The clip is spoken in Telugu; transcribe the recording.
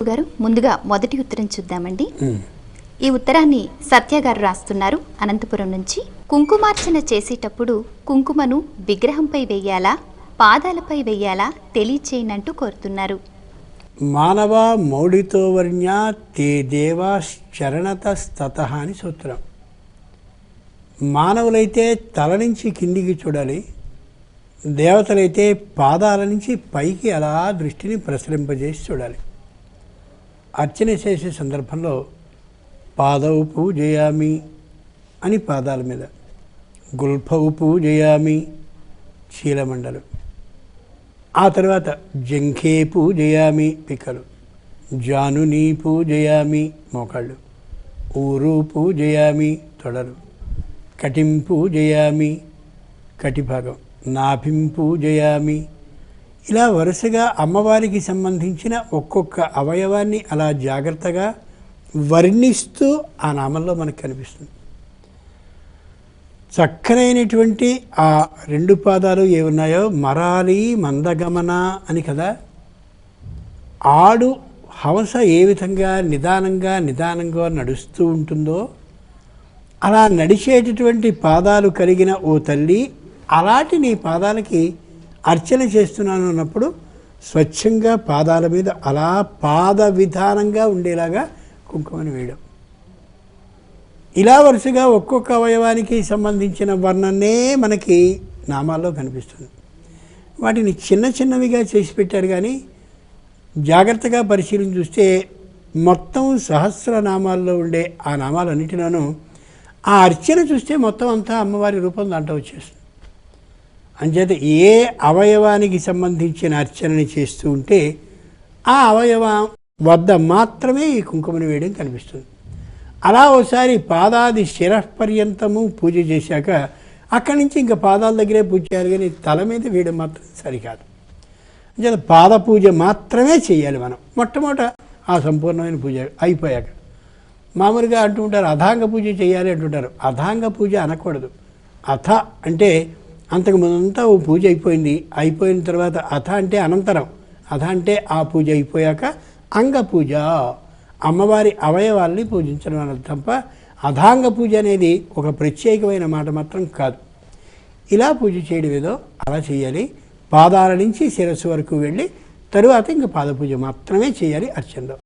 గారు ముందుగా మొదటి ఉత్తరం చూద్దామండి. ఈ ఉత్తరాన్ని సత్య గారు రాస్తున్నారు అనంతపురం నుంచి. కుంకుమార్చన చేసేటప్పుడు కుంకుమను విగ్రహంపై వెయ్యాలా, పాదాలపై వెయ్యాలా తెలియచేయనంటూ కోరుతున్నారు. మానవ మౌడితో వర్ణ్య తే దేవా చరణతస్తత అని సూత్రం. మానవులైతే తల నుంచి కిందికి చూడాలి, దేవతలైతే పాదాల నుంచి పైకి అలా దృష్టిని ప్రసరింపజేసి చూడాలి. అర్చన చేసే సందర్భంలో పాదవు పూజయామి అని పాదాల మీద, గుల్ఫవు పూజయామి చీలమండలు, ఆ తర్వాత జంఖే పూజయామి పిక్కలు, జానుని పూజయామి మోకాళ్ళు, ఊరు పూజయామి తొడలు, కటిం పూజయామి కటిభాగం, నాభిం పూజయామి. ఇలా వరుసగా అమ్మవారికి సంబంధించిన ఒక్కొక్క అవయవాన్ని అలా జాగ్రత్తగా వర్ణిస్తూ ఆ నామంలో మనకు కనిపిస్తుంది. చక్కనైనటువంటి ఆ రెండు పాదాలు ఏమున్నాయో మరాలి మందగమన అని కదా. ఆడు హంస ఏ విధంగా నిదానంగా నడుస్తూ ఉంటుందో అలా నడిచేటటువంటి పాదాలు కలిగిన ఓ తల్లి, అలాంటి నీ పాదాలకి అర్చన చేస్తున్నాను అన్నప్పుడు స్వచ్ఛంగా పాదాల మీద అలా పాద విధానంగా ఉండేలాగా కుంకుమని వేయడం. ఇలా వరుసగా ఒక్కొక్క అవయవానికి సంబంధించిన వర్ణనే మనకి నామాల్లో కనిపిస్తుంది. వాటిని చిన్నవిగా చేసి పెట్టారు, కానీ జాగ్రత్తగా పరిశీలించి చూస్తే మొత్తం సహస్రనామాల్లో ఉండే ఆ నామాలన్నిటిలోనూ ఆ అర్చన చూస్తే మొత్తం అంతా అమ్మవారి రూపం దాంట్లో వచ్చేస్తుంది. అంచేత ఏ అవయవానికి సంబంధించిన అర్చనని చేస్తూ ఉంటే ఆ అవయవం వద్ద మాత్రమే ఈ కుంకుమని వేయడం కనిపిస్తుంది. అలా ఒకసారి పాదాది శిరపర్యంతము పూజ చేశాక అక్కడి నుంచి ఇంకా పాదాల దగ్గరే పూజ చేయాలి, కానీ తల మీద వేయడం మాత్రం సరికాదు. అంచేత పాద పూజ మాత్రమే చేయాలి మనం మొట్టమొదట. ఆ సంపూర్ణమైన పూజ అయిపోయాక మామూలుగా అంటూ ఉంటారు అథాంగ పూజ చేయాలి అంటుంటారు. అథాంగ పూజ అనకూడదు. అథ అంటే అంతకు ముందంతా ఓ పూజ అయిపోయిన తర్వాత అథ అంటే అనంతరం, అథ అంటే ఆ పూజ అయిపోయాక అంగ పూజ, అమ్మవారి అవయవాల్ని పూజించడం అన్నది తప్ప అథాంగ పూజ అనేది ఒక ప్రత్యేకమైన మాట మాత్రం కాదు. ఇలా పూజ చేయడం ఏదో అలా చేయాలి. పాదాల నుంచి శిరస్సు వరకు వెళ్ళి తరువాత ఇంక పాద పూజ మాత్రమే చేయాలి అర్చనలో.